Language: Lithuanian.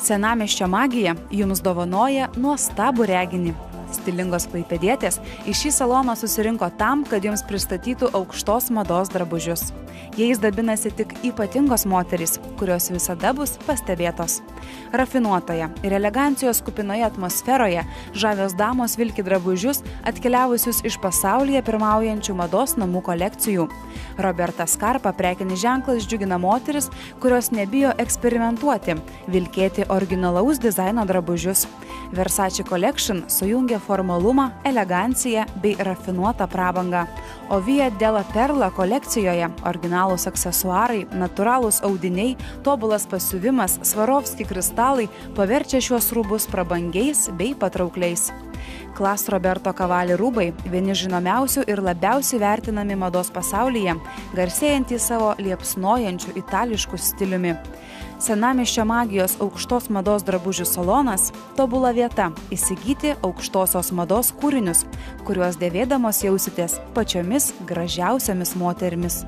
Senamiesčio magija jums dovanoja nuostabų reginį. Stilingos klaipėdietės į šį saloną susirinko tam, kad jums pristatytų aukštos mados drabužius. Jais dabinasi tik ypatingos moterys, kurios visada bus pastebėtos. Rafinuotoje ir elegancijos kupinoje atmosferoje žavios damos vilki drabužius atkeliavusius iš pasaulyje pirmaujančių mados namų kolekcijų. Roberta Scarpa prekinis ženklas džiugina moteris, kurios nebijo eksperimentuoti, vilkėti originalaus dizaino drabužius. Versace Collection sujungia formalumą, eleganciją bei rafinuotą prabangą. O Via della Perla kolekcijoje originalūs aksesuarai, natūralūs audiniai, tobulas pasiuvimas, Swarovski kristalai paverčia šiuos rūbus prabangiais bei patraukliais. Klas Roberto Cavalli rūbai vieni žinomiausių ir labiausiai vertinami mados pasaulyje, garsėjantys savo liepsnojančių itališkų stiliumi. Senamiesčio magijos aukštos mados drabužių salonas – tobula vieta įsigyti aukštosios mados kūrinius, kuriuos dėvėdamos jausitės pačiomis gražiausiamis moterimis.